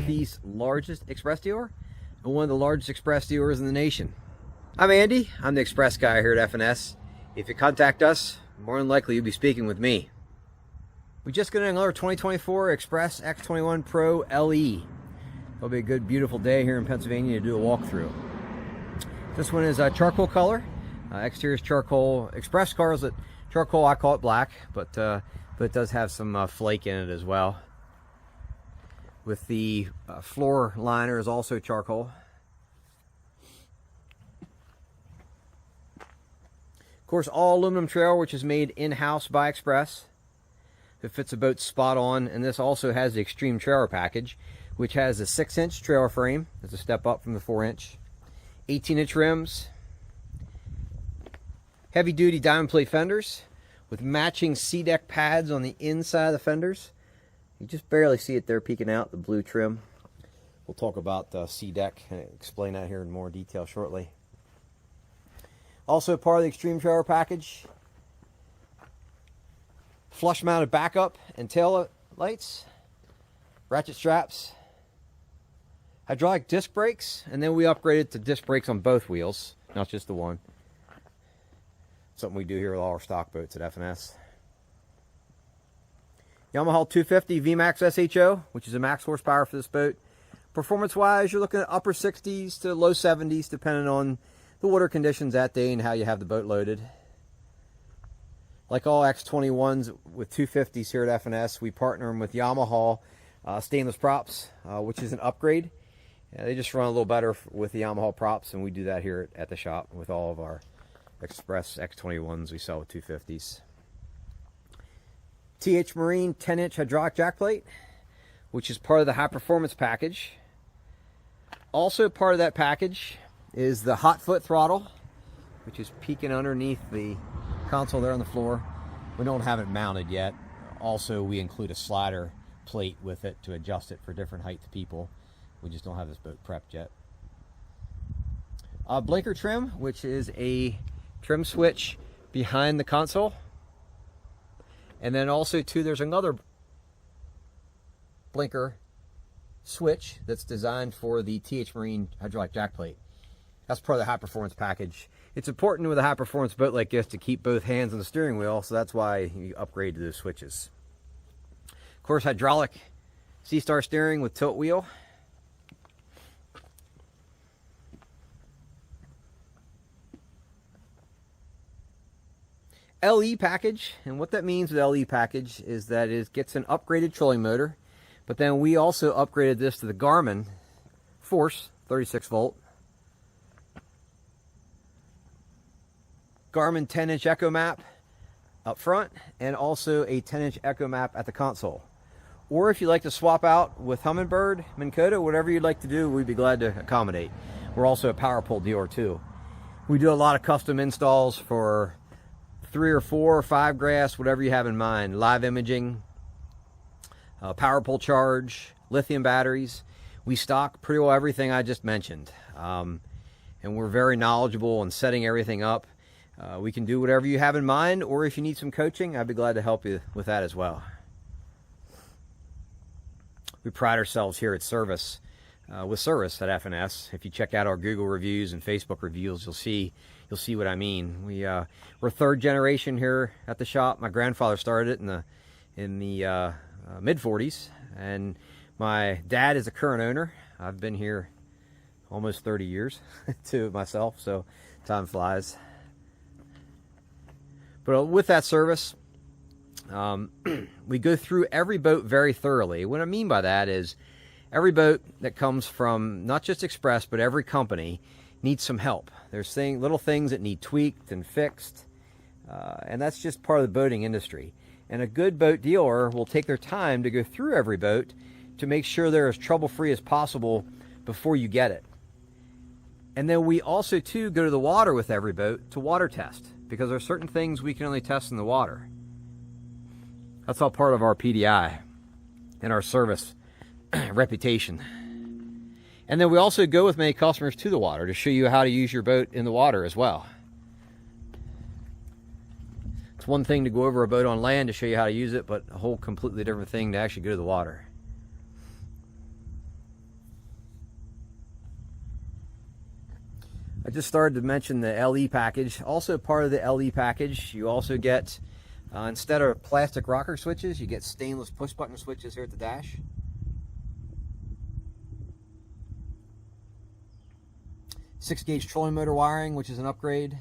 Northeast's largest Express dealer and one of the largest Express dealers in the nation. I'm Andy. I'm the Express guy here at F&S. If you contact us, more than likely you'll be speaking with me. We just got another 2024 Express X21 Pro LE. It'll be a good, beautiful day here in Pennsylvania to do a walkthrough. This one is a charcoal color. Exterior is charcoal. Express cars that charcoal, I call it black, but it does have some flake in it as well. With the floor liner is also charcoal. Of course, all aluminum trailer, which is made in-house by Express. It fits the boat spot on, and this also has the Extreme Trailer Package, which has a 6-inch trailer frame. It's a step up from the 4-inch. 18-inch rims. Heavy-duty diamond plate fenders with matching C-deck pads on the inside of the fenders. You just barely see it there peeking out, the blue trim. We'll talk about the C-deck and explain that here in more detail shortly. Also part of the Extreme Trailer Package, flush mounted backup and tail lights, ratchet straps, hydraulic disc brakes, and then we upgraded to disc brakes on both wheels, not just the one. Something we do here with all our stock boats at F&S. Yamaha 250 Vmax SHO, which is a max horsepower for this boat. Performance-wise, you're looking at upper 60s to low 70s, depending on the water conditions that day and how you have the boat loaded. Like all X21s with 250s here at F&S, we partner them with Yamaha stainless props, which is an upgrade. They just run a little better with the Yamaha props, and we do that here at the shop with all of our Express X21s we sell with 250s. Marine 10-inch hydraulic jack plate, which is part of the high performance package. Also part of that package is the hot foot throttle, which is peeking underneath the console there on the floor. We don't have it mounted yet. Also, we include a slider plate with it to adjust it for different heights of people. We just don't have this boat prepped yet. Blinker trim, which is a trim switch behind the console. And then also too, there's another blinker switch that's designed for the Marine hydraulic jack plate. That's part of the high performance package. It's important with a high performance boat like this to keep both hands on the steering wheel, so that's why you upgrade to those switches. Of course, hydraulic C-Star steering with tilt wheel. LE package, and what that means with LE package is that it gets an upgraded trolling motor, but then we also upgraded this to the Garmin Force 36 volt. Garmin 10-inch echo map up front, and also a 10-inch echo map at the console. Or if you like to swap out with Humminbird, Minn Kota, whatever you'd like to do, we'd be glad to accommodate. We're also a power pole dealer too. We do a lot of custom installs for 3 or 4 or 5 grass, whatever you have in mind. Live imaging, power pole charge, lithium batteries. We stock pretty well everything I just mentioned. And we're very knowledgeable in setting everything up. We can do whatever you have in mind, or if you need some coaching, I'd be glad to help you with that as well. We pride ourselves here at Service, with Service at F&S. If you check out our Google reviews and Facebook reviews, you'll see what I mean. We're third generation here at the shop. My grandfather started it in the mid-40s, and my dad is the current owner. I've been here almost 30 years to myself, so time flies. But with that service, we go through every boat very thoroughly. What I mean by that is every boat that comes from not just Express, but every company needs some help. There's little things that need tweaked and fixed, and that's just part of the boating industry. And a good boat dealer will take their time to go through every boat to make sure they're as trouble-free as possible before you get it. And then we also, too, go to the water with every boat to water test, because there are certain things we can only test in the water. That's all part of our PDI and our service reputation. And then we also go with many customers to the water to show you how to use your boat in the water as well. It's one thing to go over a boat on land to show you how to use it, but a whole completely different thing to actually go to the water. I just started to mention the LE package. Also part of the LE package, you also get, instead of plastic rocker switches, you get stainless push button switches here at the dash. Six-gauge trolling motor wiring, which is an upgrade.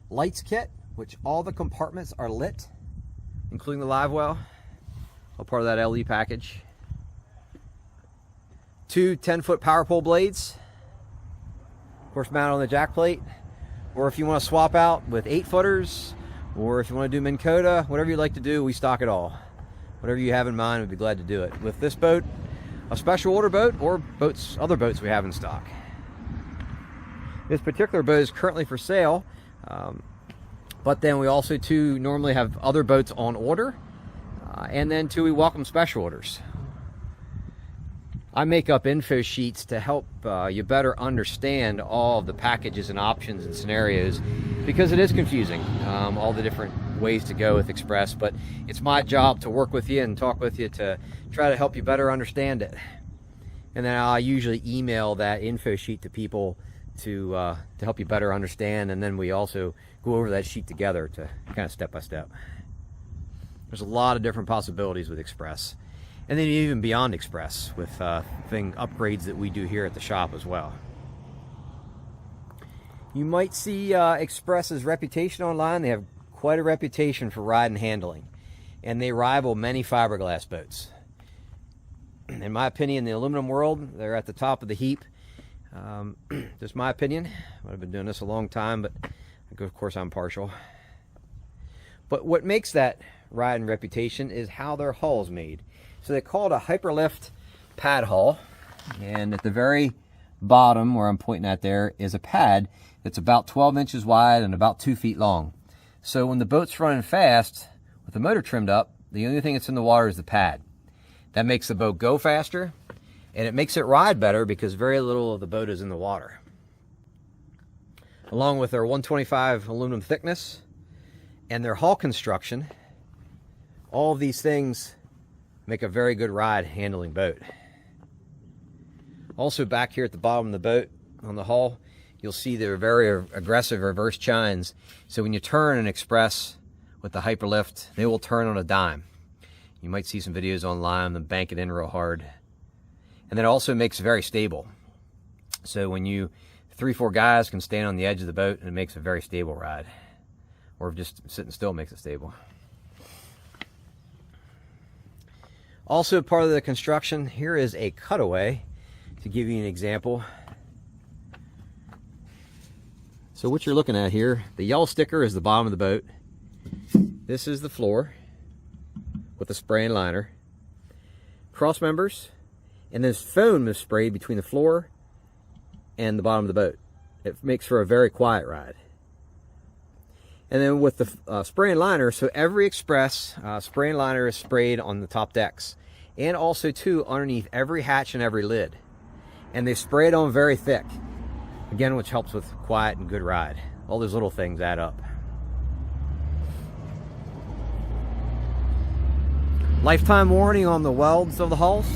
Lights kit, which all the compartments are lit, including the live well. All part of that LE package. Two 10-foot power pole blades, of course mounted on the jack plate. Or if you want to swap out with 8-footers, or if you want to do Minn Kota, whatever you like to do, we stock it all. Whatever you have in mind, we'd be glad to do it. With this boat, a special order boat, or boats, other boats we have in stock. This particular boat is currently for sale, but then we also too normally have other boats on order, and then too we welcome special orders. I make up info sheets to help you better understand all of the packages and options and scenarios, because it is confusing, all the different ways to go with Xpress, but it's my job to work with you and talk with you to try to help you better understand it. And then I usually email that info sheet to people to help you better understand, and then we also go over that sheet together to kind of step by step. There's a lot of different possibilities with Xpress, and then even beyond Xpress with upgrades that we do here at the shop as well. You might see Xpress's reputation online. They have quite a reputation for ride and handling, and they rival many fiberglass boats. In my opinion, in the aluminum world, they're at the top of the heap. Just my opinion. I've been doing this a long time, but of course I'm partial. But what makes that riding reputation is how their hull is made. So they call it a hyperlift pad hull, and at the very bottom where I'm pointing at there is a pad that's about 12 inches wide and about 2 feet long. So when the boat's running fast with the motor trimmed up, the only thing that's in the water is the pad. That makes the boat go faster, and it makes it ride better because very little of the boat is in the water. Along with their 125 aluminum thickness and their hull construction, all of these things make a very good ride handling boat. Also back here at the bottom of the boat on the hull, you'll see they're very aggressive reverse chines. So when you turn an Xpress with the hyperlift, they will turn on a dime. You might see some videos online of them bank it in real hard. And then it also makes it very stable. So when 3-4 guys can stand on the edge of the boat, and it makes a very stable ride. Or just sitting still makes it stable. Also part of the construction, here is a cutaway to give you an example. So what you're looking at here, the yellow sticker is the bottom of the boat. This is the floor with a spray and liner. Cross members. And this foam is sprayed between the floor and the bottom of the boat. It makes for a very quiet ride. And then with the spray and liner, so every Xpress spray and liner is sprayed on the top decks. And also too underneath every hatch and every lid. And they spray it on very thick. Again, which helps with quiet and good ride. All those little things add up. Lifetime warranty on the welds of the hulls.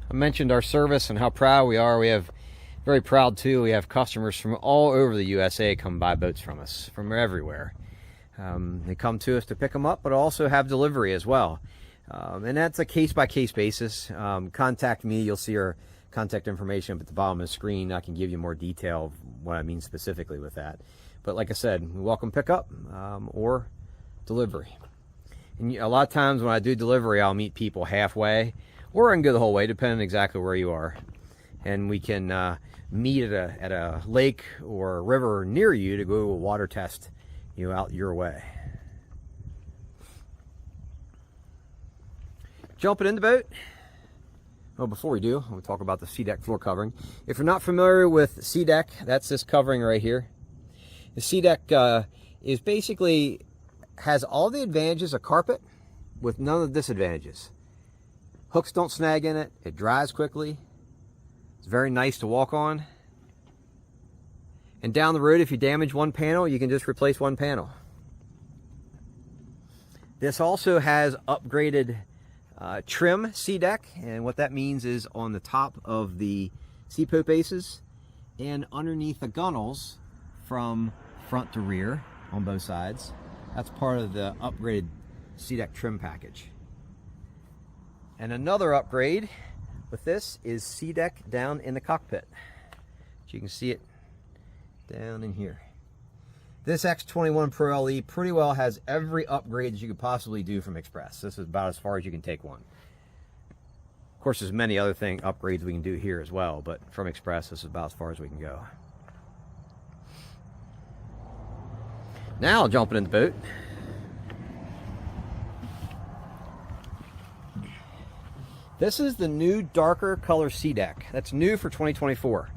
I mentioned our service and how proud we are. We have, very proud too, we have customers from all over the USA come buy boats from us, from everywhere. They come to us to pick them up, but also have delivery as well. And that's a case-by-case basis. Contact me, you'll see our contact information up at the bottom of the screen. I can give you more detail of what I mean specifically with that. But like I said, welcome pickup or delivery. And a lot of times when I do delivery, I'll meet people halfway, or I can go the whole way, depending on exactly where you are. And we can meet at a lake or a river near you to go to a water test, out your way. Jumping in the boat. Well, before we do, we'll talk about the C-deck floor covering. If you're not familiar with C-deck, that's this covering right here. The C-deck is basically has all the advantages of carpet with none of the disadvantages. Hooks don't snag in it. It dries quickly. It's very nice to walk on. And down the road, if you damage one panel, you can just replace one panel. This also has upgraded trim sea deck, and what that means is on the top of the sea poop aces and underneath the gunnels from front to rear on both sides. That's part of the upgraded sea deck trim package. And another upgrade with this is sea deck down in the cockpit. You can see it down in here. This X21 Pro LE pretty well has every upgrade that you could possibly do from Xpress. This is about as far as you can take one. Of course, there's many other upgrades we can do here as well, but from Xpress, this is about as far as we can go. Now, jumping in the boat. This is the new darker color sea deck. That's new for 2024.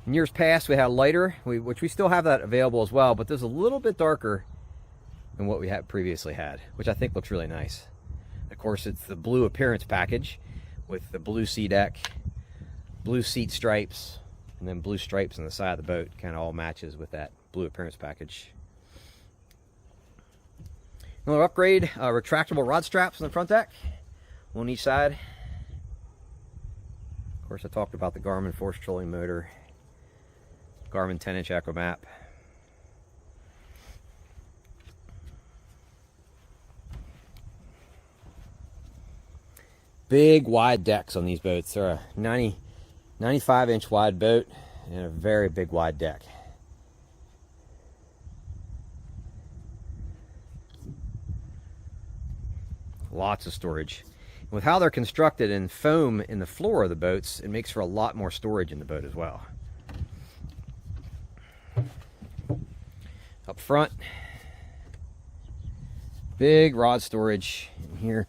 In years past, we had a lighter, which we still have that available as well, but this is a little bit darker than what we had previously had, which I think looks really nice. Of course, it's the blue appearance package with the blue sea deck, blue seat stripes, and then blue stripes on the side of the boat. Kind of all matches with that blue appearance package. Another upgrade, retractable rod straps on the front deck, one on each side. Of course, I talked about the Garmin force trolling motor, Garmin 10-inch Echo Map. Big wide decks on these boats. They're a 95-inch wide boat and a very big wide deck. Lots of storage. With how they're constructed in foam in the floor of the boats, it makes for a lot more storage in the boat as well. Up front, big rod storage in here.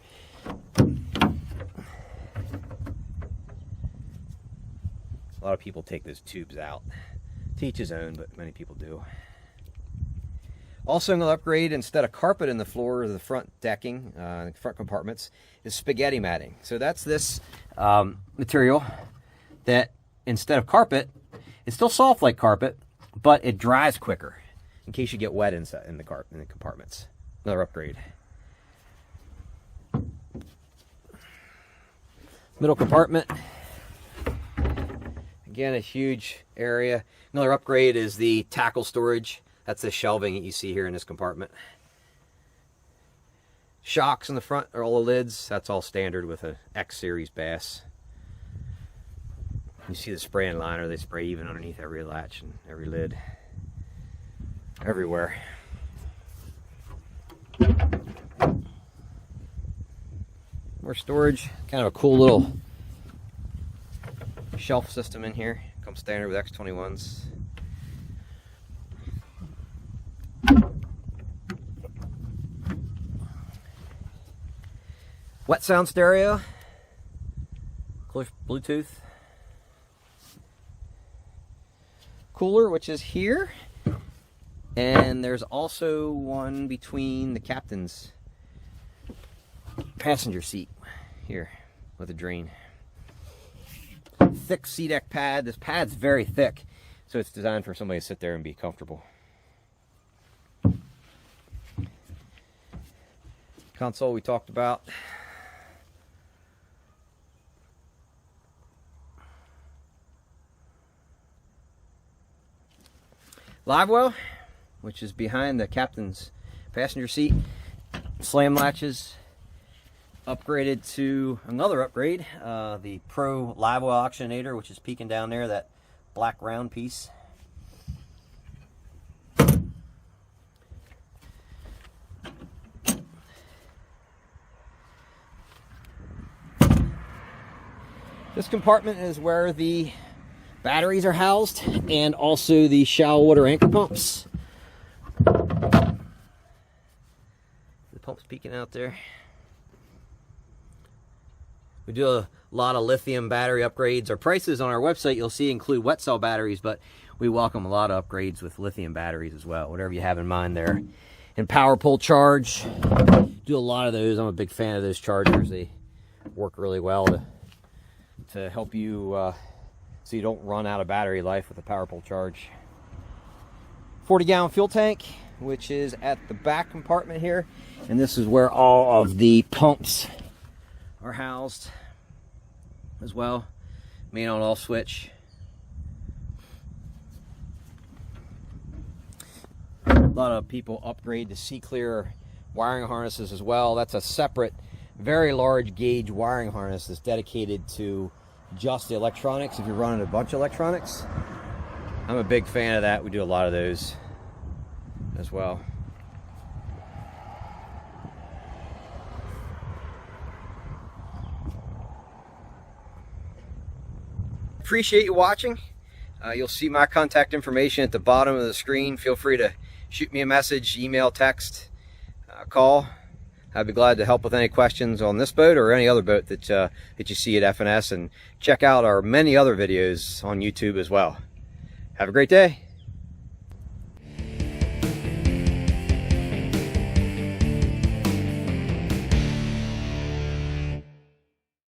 A lot of people take those tubes out. To each his own, but many people do. Also, an upgrade, instead of carpet in the floor of the front decking, the front compartments, is spaghetti matting. So that's this material that, instead of carpet, it's still soft like carpet, but it dries quicker in case you get wet inside in the compartments. Another upgrade. Middle compartment. Again, a huge area. Another upgrade is the tackle storage. That's the shelving that you see here in this compartment. Shocks in the front are all the lids. That's all standard with an X series bass. You see the spray and liner. They spray even underneath every latch and every lid. Everywhere. More storage. Kind of a cool little shelf system in here. Comes standard with X21s. Wet sound stereo. Bluetooth. Cooler, which is here. And there's also one between the captain's passenger seat here with a drain. Thick sea deck pad. This pad's very thick, so it's designed for somebody to sit there and be comfortable. Console we talked about. Live well, which is behind the captain's passenger seat. Slam latches. Upgraded to another upgrade, the Pro live well oxygenator, which is peeking down there, that black round piece. This compartment is where the batteries are housed, and also the shallow water anchor pumps. The pump's peeking out there. We do a lot of lithium battery upgrades. Our prices on our website, you'll see, include wet cell batteries, but we welcome a lot of upgrades with lithium batteries as well, whatever you have in mind there. And power pull charge, do a lot of those. I'm a big fan of those chargers. They work really well to help you so you don't run out of battery life with a power pull charge. 40-gallon fuel tank, which is at the back compartment here, and this is where all of the pumps are housed as well. Main on off switch. A lot of people upgrade to C-Clear wiring harnesses as well. That's a separate, very large gauge wiring harness that's dedicated to just the electronics if you're running a bunch of electronics. I'm a big fan of that. We do a lot of those as well. Appreciate you watching. You'll see my contact information at the bottom of the screen. Feel free to shoot me a message, email, text, call. I'd be glad to help with any questions on this boat or any other boat that that you see at F&S, and check out our many other videos on YouTube as well. Have a great day.